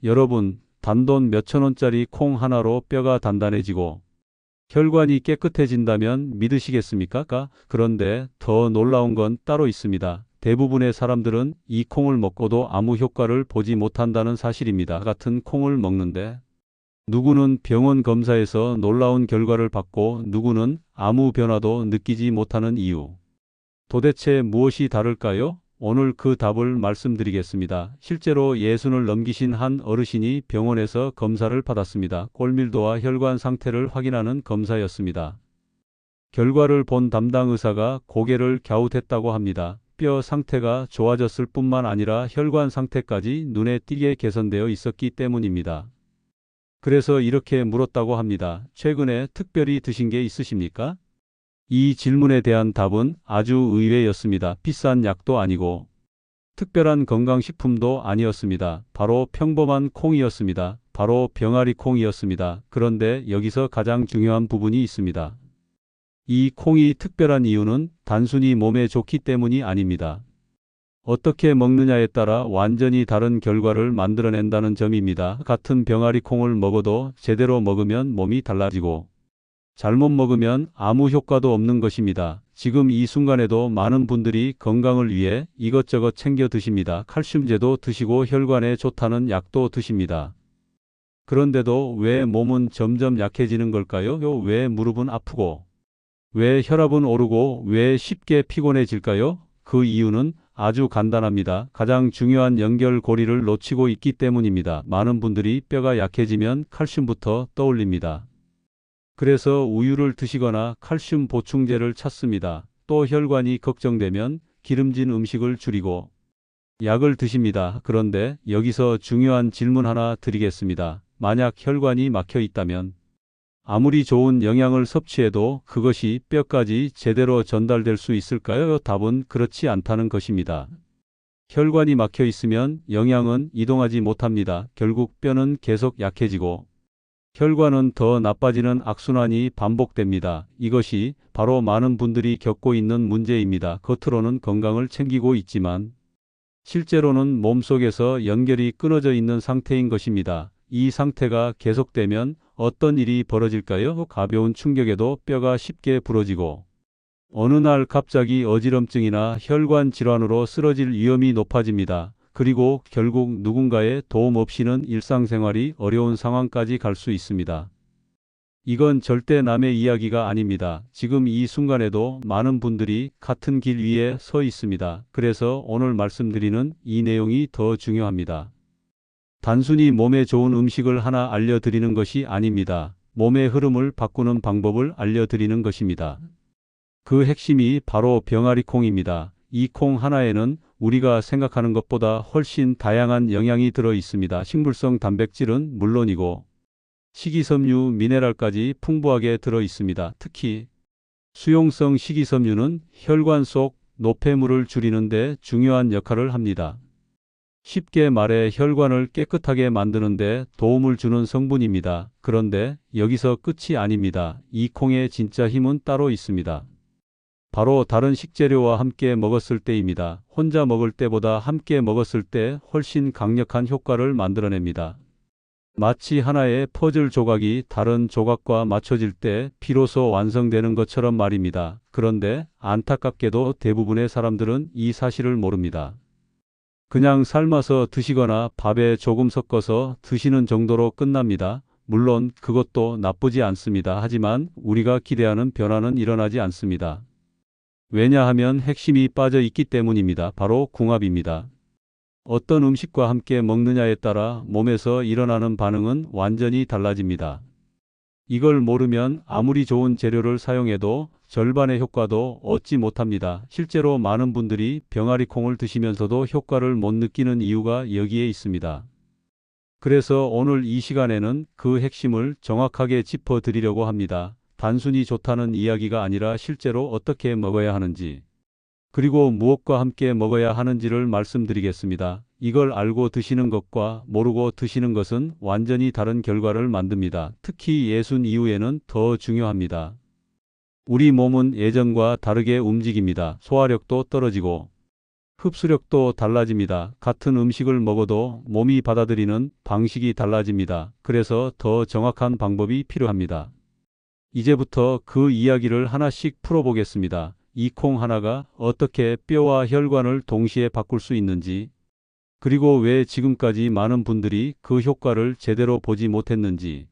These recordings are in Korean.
여러분, 단돈 몇천 원짜리 콩 하나로 뼈가 단단해지고 혈관이 깨끗해진다면 믿으시겠습니까? 그런데 더 놀라운 건 따로 있습니다. 대부분의 사람들은 이 콩을 먹고도 아무 효과를 보지 못한다는 사실입니다. 같은 콩을 먹는데 누구는 병원 검사에서 놀라운 결과를 받고 누구는 아무 변화도 느끼지 못하는 이유. 도대체 무엇이 다를까요? 오늘 그 답을 말씀드리겠습니다. 실제로 예순을 넘기신 한 어르신이 병원에서 검사를 받았습니다. 골밀도와 혈관 상태를 확인하는 검사였습니다. 결과를 본 담당 의사가 고개를 갸웃했다고 합니다. 뼈 상태가 좋아졌을 뿐만 아니라 혈관 상태까지 눈에 띄게 개선되어 있었기 때문입니다. 그래서 이렇게 물었다고 합니다. 최근에 특별히 드신 게 있으십니까? 이 질문에 대한 답은 아주 의외였습니다. 비싼 약도 아니고 특별한 건강식품도 아니었습니다. 바로 평범한 콩이었습니다. 바로 병아리 콩이었습니다. 그런데 여기서 가장 중요한 부분이 있습니다. 이 콩이 특별한 이유는 단순히 몸에 좋기 때문이 아닙니다. 어떻게 먹느냐에 따라 완전히 다른 결과를 만들어낸다는 점입니다. 같은 병아리 콩을 먹어도 제대로 먹으면 몸이 달라지고 잘못 먹으면 아무 효과도 없는 것입니다. 지금 이 순간에도 많은 분들이 건강을 위해 이것저것 챙겨 드십니다. 칼슘제도 드시고 혈관에 좋다는 약도 드십니다. 그런데도 왜 몸은 점점 약해지는 걸까요? 왜 무릎은 아프고 왜 혈압은 오르고 왜 쉽게 피곤해질까요? 그 이유는 아주 간단합니다. 가장 중요한 연결고리를 놓치고 있기 때문입니다. 많은 분들이 뼈가 약해지면 칼슘부터 떠올립니다. 그래서 우유를 드시거나 칼슘 보충제를 찾습니다. 또 혈관이 걱정되면 기름진 음식을 줄이고 약을 드십니다. 그런데 여기서 중요한 질문 하나 드리겠습니다. 만약 혈관이 막혀 있다면 아무리 좋은 영양을 섭취해도 그것이 뼈까지 제대로 전달될 수 있을까요? 답은 그렇지 않다는 것입니다. 혈관이 막혀 있으면 영양은 이동하지 못합니다. 결국 뼈는 계속 약해지고 혈관은 더 나빠지는 악순환이 반복됩니다. 이것이 바로 많은 분들이 겪고 있는 문제입니다. 겉으로는 건강을 챙기고 있지만 실제로는 몸속에서 연결이 끊어져 있는 상태인 것입니다. 이 상태가 계속되면 어떤 일이 벌어질까요? 가벼운 충격에도 뼈가 쉽게 부러지고 어느 날 갑자기 어지럼증이나 혈관 질환으로 쓰러질 위험이 높아집니다. 그리고 결국 누군가의 도움 없이는 일상생활이 어려운 상황까지 갈 수 있습니다. 이건 절대 남의 이야기가 아닙니다. 지금 이 순간에도 많은 분들이 같은 길 위에 서 있습니다. 그래서 오늘 말씀드리는 이 내용이 더 중요합니다. 단순히 몸에 좋은 음식을 하나 알려드리는 것이 아닙니다. 몸의 흐름을 바꾸는 방법을 알려드리는 것입니다. 그 핵심이 바로 병아리 콩입니다. 이 콩 하나에는 우리가 생각하는 것보다 훨씬 다양한 영양이 들어 있습니다. 식물성 단백질은 물론이고 식이섬유, 미네랄까지 풍부하게 들어 있습니다. 특히 수용성 식이섬유는 혈관 속 노폐물을 줄이는 데 중요한 역할을 합니다. 쉽게 말해 혈관을 깨끗하게 만드는 데 도움을 주는 성분입니다. 그런데 여기서 끝이 아닙니다. 이 콩의 진짜 힘은 따로 있습니다. 바로 다른 식재료와 함께 먹었을 때입니다. 혼자 먹을 때보다 함께 먹었을 때 훨씬 강력한 효과를 만들어냅니다. 마치 하나의 퍼즐 조각이 다른 조각과 맞춰질 때 비로소 완성되는 것처럼 말입니다. 그런데 안타깝게도 대부분의 사람들은 이 사실을 모릅니다. 그냥 삶아서 드시거나 밥에 조금 섞어서 드시는 정도로 끝납니다. 물론 그것도 나쁘지 않습니다. 하지만 우리가 기대하는 변화는 일어나지 않습니다. 왜냐하면 핵심이 빠져 있기 때문입니다. 바로 궁합입니다. 어떤 음식과 함께 먹느냐에 따라 몸에서 일어나는 반응은 완전히 달라집니다. 이걸 모르면 아무리 좋은 재료를 사용해도 절반의 효과도 얻지 못합니다. 실제로 많은 분들이 병아리 콩을 드시면서도 효과를 못 느끼는 이유가 여기에 있습니다. 그래서 오늘 이 시간에는 그 핵심을 정확하게 짚어드리려고 합니다. 단순히 좋다는 이야기가 아니라 실제로 어떻게 먹어야 하는지, 그리고 무엇과 함께 먹어야 하는지를 말씀드리겠습니다. 이걸 알고 드시는 것과 모르고 드시는 것은 완전히 다른 결과를 만듭니다. 특히 예순 이후에는 더 중요합니다. 우리 몸은 예전과 다르게 움직입니다. 소화력도 떨어지고 흡수력도 달라집니다. 같은 음식을 먹어도 몸이 받아들이는 방식이 달라집니다. 그래서 더 정확한 방법이 필요합니다. 이제부터 그 이야기를 하나씩 풀어보겠습니다. 이 콩 하나가 어떻게 뼈와 혈관을 동시에 바꿀 수 있는지, 그리고 왜 지금까지 많은 분들이 그 효과를 제대로 보지 못했는지,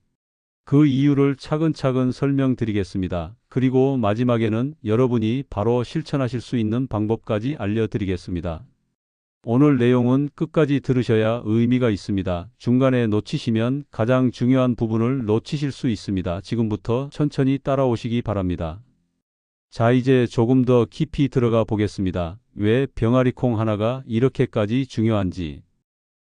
그 이유를 차근차근 설명드리겠습니다. 그리고 마지막에는 여러분이 바로 실천하실 수 있는 방법까지 알려드리겠습니다. 오늘 내용은 끝까지 들으셔야 의미가 있습니다. 중간에 놓치시면 가장 중요한 부분을 놓치실 수 있습니다. 지금부터 천천히 따라오시기 바랍니다. 자, 이제 조금 더 깊이 들어가 보겠습니다. 왜 병아리 콩 하나가 이렇게까지 중요한지,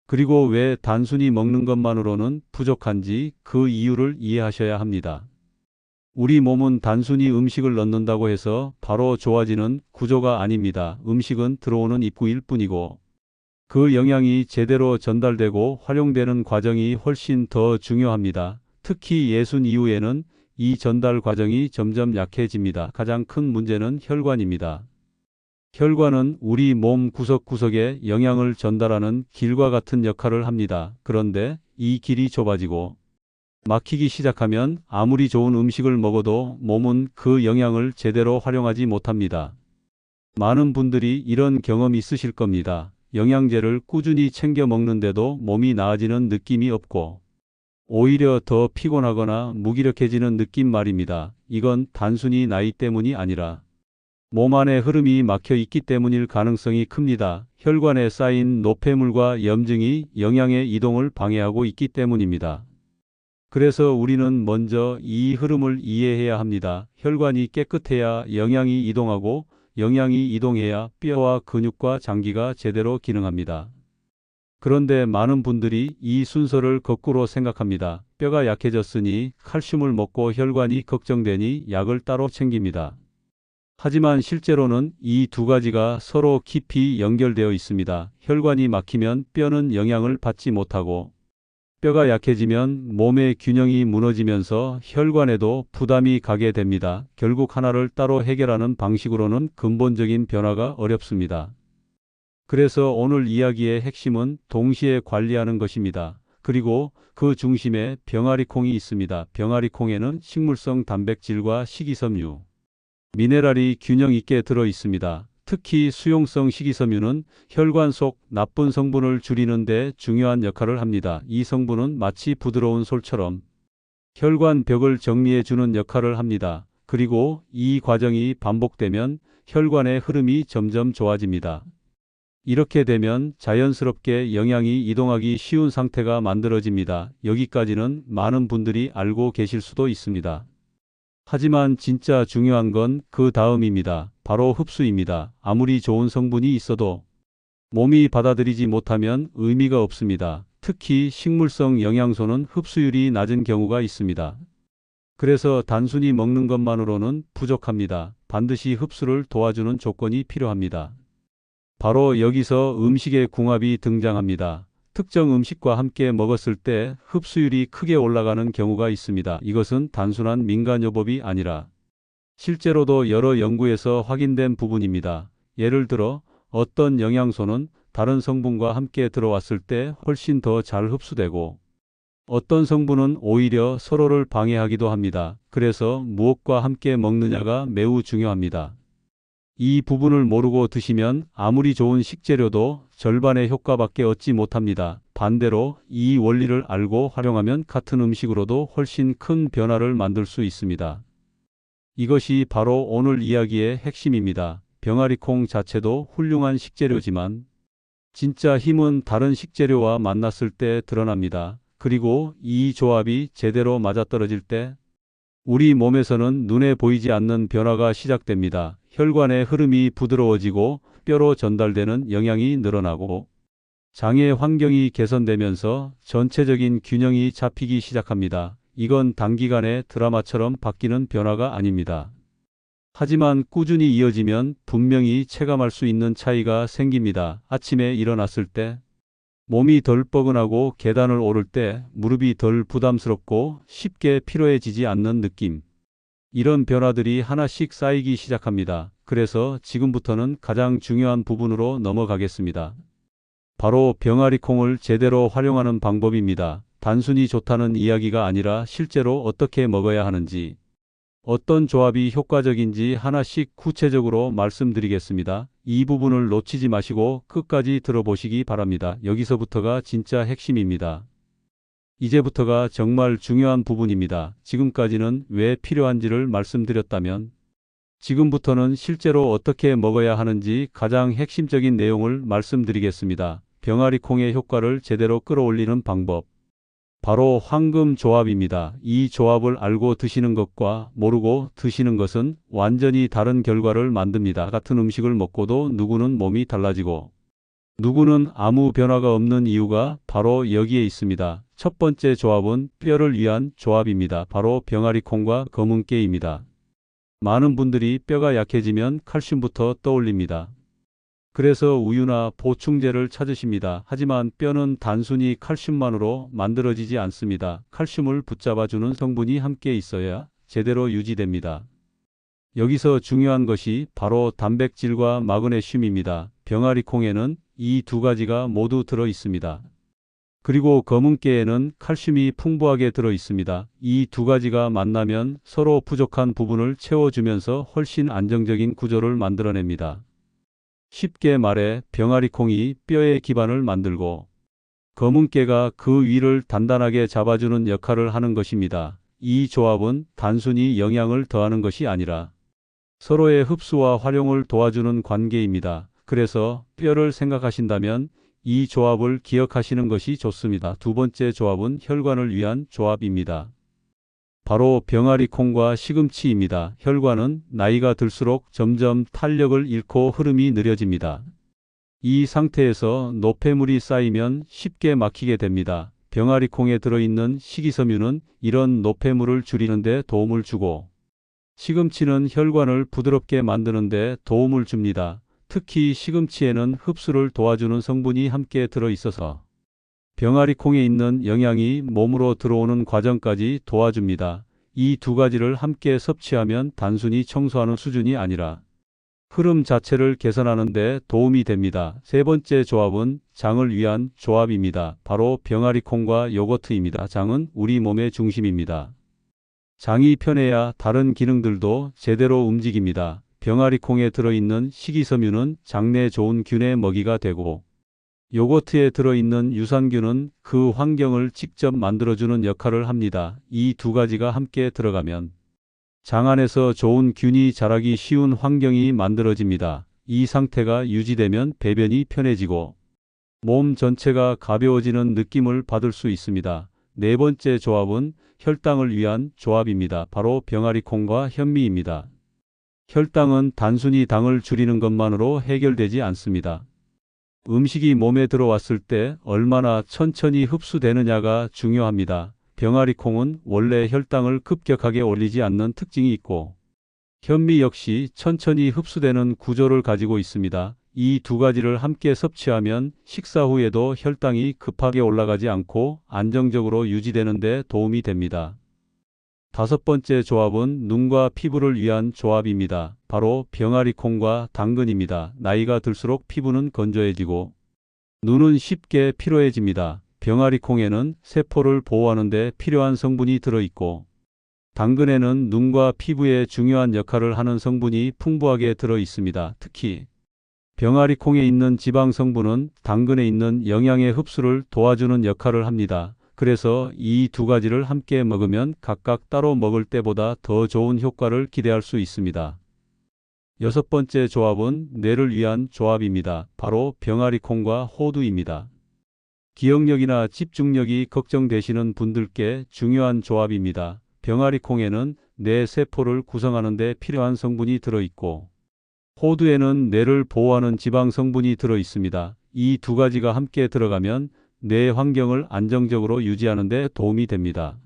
그리고 왜 단순히 먹는 것만으로는 부족한지 그 이유를 이해하셔야 합니다. 우리 몸은 단순히 음식을 넣는다고 해서 바로 좋아지는 구조가 아닙니다. 음식은 들어오는 입구일 뿐이고, 그 영양이 제대로 전달되고 활용되는 과정이 훨씬 더 중요합니다. 특히 예순 이후에는 이 전달 과정이 점점 약해집니다. 가장 큰 문제는 혈관입니다. 혈관은 우리 몸 구석구석에 영양을 전달하는 길과 같은 역할을 합니다. 그런데 이 길이 좁아지고 막히기 시작하면 아무리 좋은 음식을 먹어도 몸은 그 영양을 제대로 활용하지 못합니다. 많은 분들이 이런 경험 있으실 겁니다. 영양제를 꾸준히 챙겨 먹는데도 몸이 나아지는 느낌이 없고 오히려 더 피곤하거나 무기력해지는 느낌 말입니다. 이건 단순히 나이 때문이 아니라 몸 안의 흐름이 막혀 있기 때문일 가능성이 큽니다. 혈관에 쌓인 노폐물과 염증이 영양의 이동을 방해하고 있기 때문입니다. 그래서 우리는 먼저 이 흐름을 이해해야 합니다. 혈관이 깨끗해야 영양이 이동하고 영양이 이동해야 뼈와 근육과 장기가 제대로 기능합니다. 그런데 많은 분들이 이 순서를 거꾸로 생각합니다. 뼈가 약해졌으니 칼슘을 먹고 혈관이 걱정되니 약을 따로 챙깁니다. 하지만 실제로는 이 두 가지가 서로 깊이 연결되어 있습니다. 혈관이 막히면 뼈는 영양을 받지 못하고 뼈가 약해지면 몸의 균형이 무너지면서 혈관에도 부담이 가게 됩니다. 결국 하나를 따로 해결하는 방식으로는 근본적인 변화가 어렵습니다. 그래서 오늘 이야기의 핵심은 동시에 관리하는 것입니다. 그리고 그 중심에 병아리 콩이 있습니다. 병아리 콩에는 식물성 단백질과 식이섬유, 미네랄이 균형 있게 들어 있습니다. 특히 수용성 식이섬유는 혈관 속 나쁜 성분을 줄이는 데 중요한 역할을 합니다. 이 성분은 마치 부드러운 솔처럼 혈관 벽을 정리해 주는 역할을 합니다. 그리고 이 과정이 반복되면 혈관의 흐름이 점점 좋아집니다. 이렇게 되면 자연스럽게 영양이 이동하기 쉬운 상태가 만들어집니다. 여기까지는 많은 분들이 알고 계실 수도 있습니다. 하지만 진짜 중요한 건 그 다음입니다. 바로 흡수입니다. 아무리 좋은 성분이 있어도 몸이 받아들이지 못하면 의미가 없습니다. 특히 식물성 영양소는 흡수율이 낮은 경우가 있습니다. 그래서 단순히 먹는 것만으로는 부족합니다. 반드시 흡수를 도와주는 조건이 필요합니다. 바로 여기서 음식의 궁합이 등장합니다. 특정 음식과 함께 먹었을 때 흡수율이 크게 올라가는 경우가 있습니다. 이것은 단순한 민간요법이 아니라 실제로도 여러 연구에서 확인된 부분입니다. 예를 들어 어떤 영양소는 다른 성분과 함께 들어왔을 때 훨씬 더 잘 흡수되고 어떤 성분은 오히려 서로를 방해하기도 합니다. 그래서 무엇과 함께 먹느냐가 매우 중요합니다. 이 부분을 모르고 드시면 아무리 좋은 식재료도 절반의 효과밖에 얻지 못합니다. 반대로 이 원리를 알고 활용하면 같은 음식으로도 훨씬 큰 변화를 만들 수 있습니다. 이것이 바로 오늘 이야기의 핵심입니다. 병아리 콩 자체도 훌륭한 식재료지만 진짜 힘은 다른 식재료와 만났을 때 드러납니다. 그리고 이 조합이 제대로 맞아떨어질 때 우리 몸에서는 눈에 보이지 않는 변화가 시작됩니다. 혈관의 흐름이 부드러워지고 뼈로 전달되는 영양이 늘어나고 장의 환경이 개선되면서 전체적인 균형이 잡히기 시작합니다. 이건 단기간에 드라마처럼 바뀌는 변화가 아닙니다. 하지만 꾸준히 이어지면 분명히 체감할 수 있는 차이가 생깁니다. 아침에 일어났을 때 몸이 덜 뻐근하고 계단을 오를 때 무릎이 덜 부담스럽고 쉽게 피로해지지 않는 느낌. 이런 변화들이 하나씩 쌓이기 시작합니다. 그래서 지금부터는 가장 중요한 부분으로 넘어가겠습니다. 바로 병아리 콩을 제대로 활용하는 방법입니다. 단순히 좋다는 이야기가 아니라 실제로 어떻게 먹어야 하는지, 어떤 조합이 효과적인지 하나씩 구체적으로 말씀드리겠습니다. 이 부분을 놓치지 마시고 끝까지 들어보시기 바랍니다. 여기서부터가 진짜 핵심입니다. 이제부터가 정말 중요한 부분입니다. 지금까지는 왜 필요한지를 말씀드렸다면, 지금부터는 실제로 어떻게 먹어야 하는지 가장 핵심적인 내용을 말씀드리겠습니다. 병아리 콩의 효과를 제대로 끌어올리는 방법. 바로 황금 조합입니다. 이 조합을 알고 드시는 것과 모르고 드시는 것은 완전히 다른 결과를 만듭니다. 같은 음식을 먹고도 누구는 몸이 달라지고 누구는 아무 변화가 없는 이유가 바로 여기에 있습니다. 첫 번째 조합은 뼈를 위한 조합입니다. 바로 병아리 콩과 검은 깨입니다. 많은 분들이 뼈가 약해지면 칼슘부터 떠올립니다. 그래서 우유나 보충제를 찾으십니다. 하지만 뼈는 단순히 칼슘만으로 만들어지지 않습니다. 칼슘을 붙잡아주는 성분이 함께 있어야 제대로 유지됩니다. 여기서 중요한 것이 바로 단백질과 마그네슘입니다. 병아리 콩에는 이 두 가지가 모두 들어 있습니다. 그리고 검은 깨에는 칼슘이 풍부하게 들어 있습니다. 이 두 가지가 만나면 서로 부족한 부분을 채워주면서 훨씬 안정적인 구조를 만들어냅니다. 쉽게 말해 병아리 콩이 뼈의 기반을 만들고 검은 깨가 그 위를 단단하게 잡아주는 역할을 하는 것입니다. 이 조합은 단순히 영양을 더하는 것이 아니라 서로의 흡수와 활용을 도와주는 관계입니다. 그래서 뼈를 생각하신다면 이 조합을 기억하시는 것이 좋습니다. 두 번째 조합은 혈관을 위한 조합입니다. 바로 병아리 콩과 시금치입니다. 혈관은 나이가 들수록 점점 탄력을 잃고 흐름이 느려집니다. 이 상태에서 노폐물이 쌓이면 쉽게 막히게 됩니다. 병아리 콩에 들어있는 식이섬유는 이런 노폐물을 줄이는 데 도움을 주고 시금치는 혈관을 부드럽게 만드는 데 도움을 줍니다. 특히 시금치에는 흡수를 도와주는 성분이 함께 들어 있어서 병아리 콩에 있는 영양이 몸으로 들어오는 과정까지 도와줍니다. 이 두 가지를 함께 섭취하면 단순히 청소하는 수준이 아니라 흐름 자체를 개선하는 데 도움이 됩니다. 세 번째 조합은 장을 위한 조합입니다. 바로 병아리 콩과 요거트입니다. 장은 우리 몸의 중심입니다. 장이 편해야 다른 기능들도 제대로 움직입니다. 병아리 콩에 들어있는 식이섬유는 장내 좋은 균의 먹이가 되고 요거트에 들어있는 유산균은 그 환경을 직접 만들어주는 역할을 합니다. 이 두 가지가 함께 들어가면 장 안에서 좋은 균이 자라기 쉬운 환경이 만들어집니다. 이 상태가 유지되면 배변이 편해지고 몸 전체가 가벼워지는 느낌을 받을 수 있습니다. 네 번째 조합은 혈당을 위한 조합입니다. 바로 병아리 콩과 현미입니다. 혈당은 단순히 당을 줄이는 것만으로 해결되지 않습니다. 음식이 몸에 들어왔을 때 얼마나 천천히 흡수되느냐가 중요합니다. 병아리 콩은 원래 혈당을 급격하게 올리지 않는 특징이 있고 현미 역시 천천히 흡수되는 구조를 가지고 있습니다. 이 두 가지를 함께 섭취하면 식사 후에도 혈당이 급하게 올라가지 않고 안정적으로 유지되는 데 도움이 됩니다. 다섯 번째 조합은 눈과 피부를 위한 조합입니다. 바로 병아리 콩과 당근입니다. 나이가 들수록 피부는 건조해지고 눈은 쉽게 피로해집니다. 병아리 콩에는 세포를 보호하는 데 필요한 성분이 들어있고 당근에는 눈과 피부에 중요한 역할을 하는 성분이 풍부하게 들어 있습니다. 특히 병아리 콩에 있는 지방 성분은 당근에 있는 영양의 흡수를 도와주는 역할을 합니다. 그래서 이 두 가지를 함께 먹으면 각각 따로 먹을 때보다 더 좋은 효과를 기대할 수 있습니다. 여섯 번째 조합은 뇌를 위한 조합입니다. 바로 병아리 콩과 호두입니다. 기억력이나 집중력이 걱정되시는 분들께 중요한 조합입니다. 병아리 콩에는 뇌 세포를 구성하는 데 필요한 성분이 들어있고 호두에는 뇌를 보호하는 지방 성분이 들어 있습니다. 이 두 가지가 함께 들어가면 뇌 환경을 안정적으로 유지하는 데 도움이 됩니다.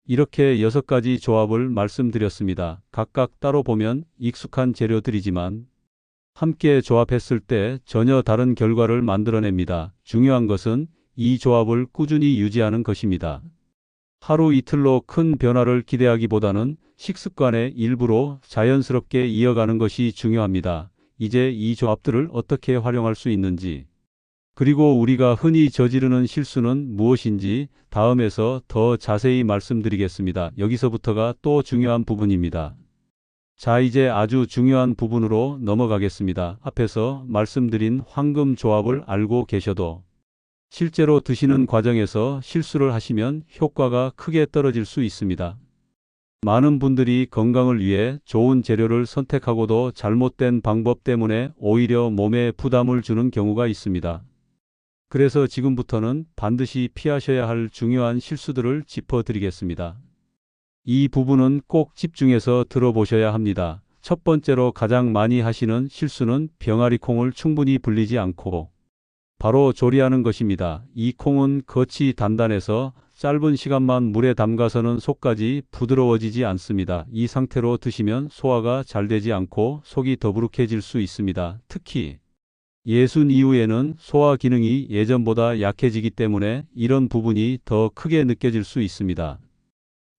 이렇게 6가지 조합을 말씀드렸습니다. 각각 따로 보면 익숙한 재료들이지만 함께 조합했을 때 전혀 다른 결과를 만들어냅니다. 중요한 것은 이 조합을 꾸준히 유지하는 것입니다. 하루 이틀로 큰 변화를 기대하기보다는 식습관의 일부로 자연스럽게 이어가는 것이 중요합니다. 이제 이 조합들을 어떻게 활용할 수 있는지, 그리고 우리가 흔히 저지르는 실수는 무엇인지 다음에서 더 자세히 말씀드리겠습니다. 여기서부터가 또 중요한 부분입니다. 자, 이제 아주 중요한 부분으로 넘어가겠습니다. 앞에서 말씀드린 황금 조합을 알고 계셔도 실제로 드시는 과정에서 실수를 하시면 효과가 크게 떨어질 수 있습니다. 많은 분들이 건강을 위해 좋은 재료를 선택하고도 잘못된 방법 때문에 오히려 몸에 부담을 주는 경우가 있습니다. 그래서 지금부터는 반드시 피하셔야 할 중요한 실수들을 짚어드리겠습니다. 이 부분은 꼭 집중해서 들어보셔야 합니다. 첫 번째로 가장 많이 하시는 실수는 병아리 콩을 충분히 불리지 않고 바로 조리하는 것입니다. 이 콩은 겉이 단단해서 짧은 시간만 물에 담가서는 속까지 부드러워지지 않습니다. 이 상태로 드시면 소화가 잘 되지 않고 속이 더부룩해질 수 있습니다. 특히 예순 이후에는 소화 기능이 예전보다 약해지기 때문에 이런 부분이 더 크게 느껴질 수 있습니다.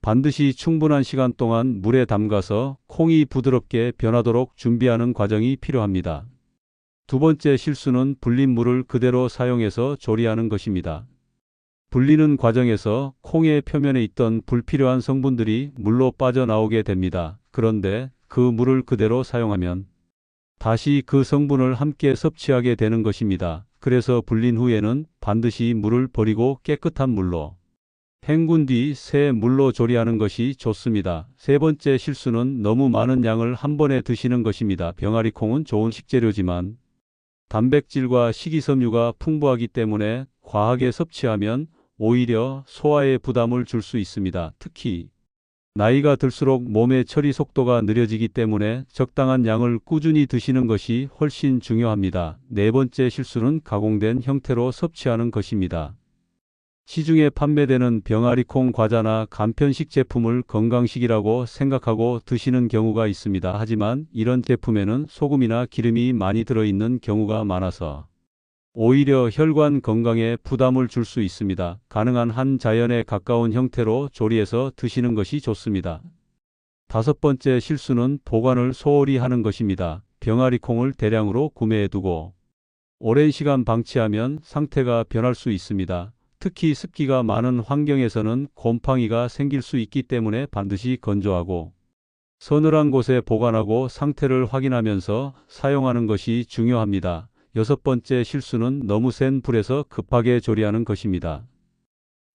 반드시 충분한 시간 동안 물에 담가서 콩이 부드럽게 변하도록 준비하는 과정이 필요합니다. 두 번째 실수는 불린 물을 그대로 사용해서 조리하는 것입니다. 불리는 과정에서 콩의 표면에 있던 불필요한 성분들이 물로 빠져나오게 됩니다. 그런데 그 물을 그대로 사용하면 다시 그 성분을 함께 섭취하게 되는 것입니다. 그래서 불린 후에는 반드시 물을 버리고 깨끗한 물로 헹군 뒤 새 물로 조리하는 것이 좋습니다. 세 번째 실수는 너무 많은 양을 한 번에 드시는 것입니다. 병아리 콩은 좋은 식재료지만 단백질과 식이섬유가 풍부하기 때문에 과하게 섭취하면 오히려 소화에 부담을 줄 수 있습니다. 특히 나이가 들수록 몸의 처리 속도가 느려지기 때문에 적당한 양을 꾸준히 드시는 것이 훨씬 중요합니다. 네 번째 실수는 가공된 형태로 섭취하는 것입니다. 시중에 판매되는 병아리콩 과자나 간편식 제품을 건강식이라고 생각하고 드시는 경우가 있습니다. 하지만 이런 제품에는 소금이나 기름이 많이 들어있는 경우가 많아서 오히려 혈관 건강에 부담을 줄 수 있습니다. 가능한 한 자연에 가까운 형태로 조리해서 드시는 것이 좋습니다. 다섯 번째 실수는 보관을 소홀히 하는 것입니다. 병아리콩을 대량으로 구매해두고 오랜 시간 방치하면 상태가 변할 수 있습니다. 특히 습기가 많은 환경에서는 곰팡이가 생길 수 있기 때문에 반드시 건조하고 서늘한 곳에 보관하고 상태를 확인하면서 사용하는 것이 중요합니다. 여섯 번째 실수는 너무 센 불에서 급하게 조리하는 것입니다.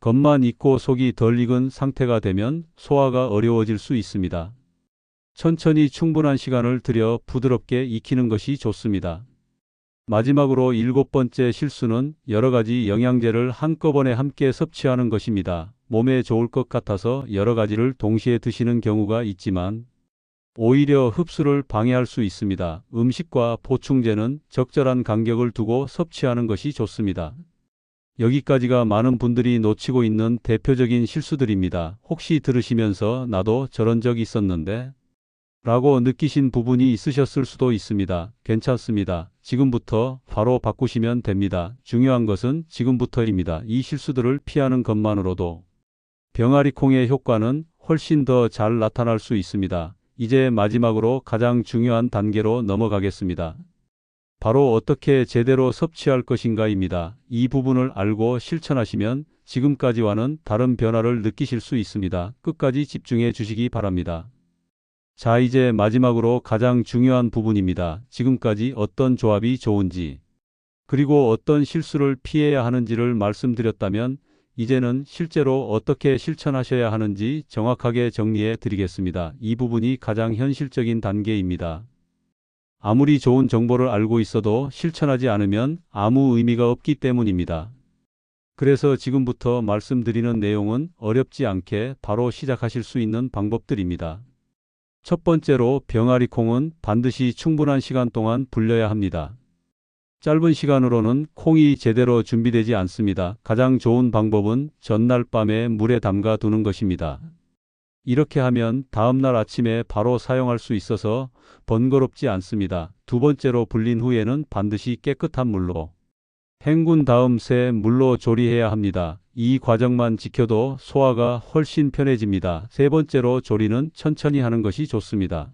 겉만 익고 속이 덜 익은 상태가 되면 소화가 어려워질 수 있습니다. 천천히 충분한 시간을 들여 부드럽게 익히는 것이 좋습니다. 마지막으로 일곱 번째 실수는 여러 가지 영양제를 한꺼번에 함께 섭취하는 것입니다. 몸에 좋을 것 같아서 여러 가지를 동시에 드시는 경우가 있지만 오히려 흡수를 방해할 수 있습니다. 음식과 보충제는 적절한 간격을 두고 섭취하는 것이 좋습니다. 여기까지가 많은 분들이 놓치고 있는 대표적인 실수들입니다. 혹시 들으시면서 나도 저런 적 있었는데? 라고 느끼신 부분이 있으셨을 수도 있습니다. 괜찮습니다. 지금부터 바로 바꾸시면 됩니다. 중요한 것은 지금부터입니다. 이 실수들을 피하는 것만으로도 병아리콩의 효과는 훨씬 더 잘 나타날 수 있습니다. 이제 마지막으로 가장 중요한 단계로 넘어가겠습니다. 바로 어떻게 제대로 섭취할 것인가입니다. 이 부분을 알고 실천하시면 지금까지와는 다른 변화를 느끼실 수 있습니다. 끝까지 집중해 주시기 바랍니다. 자, 이제 마지막으로 가장 중요한 부분입니다. 지금까지 어떤 조합이 좋은지, 그리고 어떤 실수를 피해야 하는지를 말씀드렸다면 이제는 실제로 어떻게 실천하셔야 하는지 정확하게 정리해 드리겠습니다. 이 부분이 가장 현실적인 단계입니다. 아무리 좋은 정보를 알고 있어도 실천하지 않으면 아무 의미가 없기 때문입니다. 그래서 지금부터 말씀드리는 내용은 어렵지 않게 바로 시작하실 수 있는 방법들입니다. 첫 번째로 병아리콩은 반드시 충분한 시간 동안 불려야 합니다. 짧은 시간으로는 콩이 제대로 준비되지 않습니다. 가장 좋은 방법은 전날 밤에 물에 담가 두는 것입니다. 이렇게 하면 다음날 아침에 바로 사용할 수 있어서 번거롭지 않습니다. 두 번째로 불린 후에는 반드시 깨끗한 물로 헹군 다음 새 물로 조리해야 합니다. 이 과정만 지켜도 소화가 훨씬 편해집니다. 세 번째로 조리는 천천히 하는 것이 좋습니다.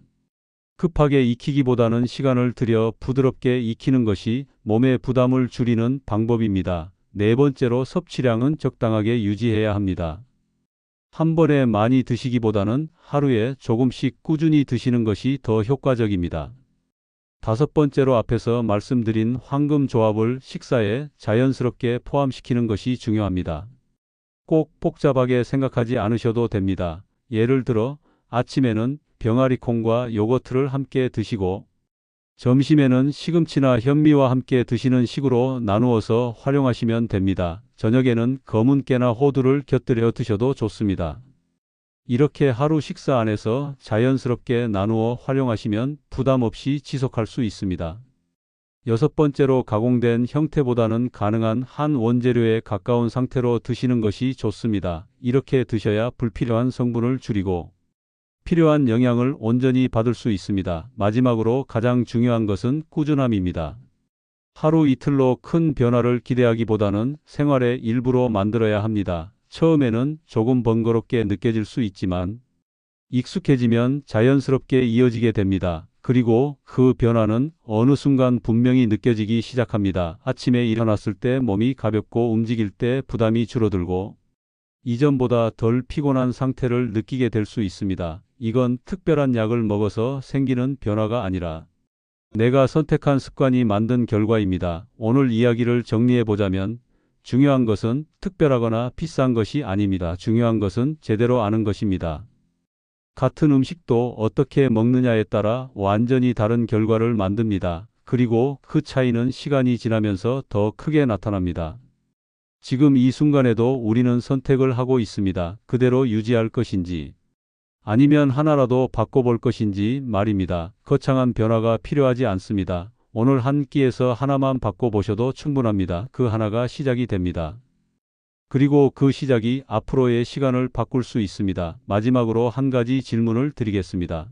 급하게 익히기보다는 시간을 들여 부드럽게 익히는 것이 몸의 부담을 줄이는 방법입니다. 네 번째로 섭취량은 적당하게 유지해야 합니다. 한 번에 많이 드시기보다는 하루에 조금씩 꾸준히 드시는 것이 더 효과적입니다. 다섯 번째로 앞에서 말씀드린 황금 조합을 식사에 자연스럽게 포함시키는 것이 중요합니다. 꼭 복잡하게 생각하지 않으셔도 됩니다. 예를 들어 아침에는 병아리콩과 요거트를 함께 드시고 점심에는 시금치나 현미와 함께 드시는 식으로 나누어서 활용하시면 됩니다. 저녁에는 검은 깨나 호두를 곁들여 드셔도 좋습니다. 이렇게 하루 식사 안에서 자연스럽게 나누어 활용하시면 부담 없이 지속할 수 있습니다. 여섯 번째로 가공된 형태보다는 가능한 한 원재료에 가까운 상태로 드시는 것이 좋습니다. 이렇게 드셔야 불필요한 성분을 줄이고 필요한 영양을 온전히 받을 수 있습니다. 마지막으로 가장 중요한 것은 꾸준함입니다. 하루 이틀로 큰 변화를 기대하기보다는 생활의 일부로 만들어야 합니다. 처음에는 조금 번거롭게 느껴질 수 있지만 익숙해지면 자연스럽게 이어지게 됩니다. 그리고 그 변화는 어느 순간 분명히 느껴지기 시작합니다. 아침에 일어났을 때 몸이 가볍고 움직일 때 부담이 줄어들고 이전보다 덜 피곤한 상태를 느끼게 될 수 있습니다. 이건 특별한 약을 먹어서 생기는 변화가 아니라 내가 선택한 습관이 만든 결과입니다. 오늘 이야기를 정리해 보자면 중요한 것은 특별하거나 비싼 것이 아닙니다. 중요한 것은 제대로 아는 것입니다. 같은 음식도 어떻게 먹느냐에 따라 완전히 다른 결과를 만듭니다. 그리고 그 차이는 시간이 지나면서 더 크게 나타납니다. 지금 이 순간에도 우리는 선택을 하고 있습니다. 그대로 유지할 것인지 아니면 하나라도 바꿔볼 것인지 말입니다. 거창한 변화가 필요하지 않습니다. 오늘 한 끼에서 하나만 바꿔보셔도 충분합니다. 그 하나가 시작이 됩니다. 그리고 그 시작이 앞으로의 시간을 바꿀 수 있습니다. 마지막으로 한 가지 질문을 드리겠습니다.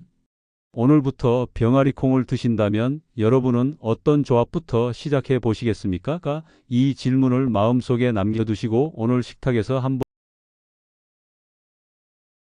오늘부터 병아리콩을 드신다면 여러분은 어떤 조합부터 시작해 보시겠습니까? 이 질문을 마음속에 남겨두시고 오늘 식탁에서 한번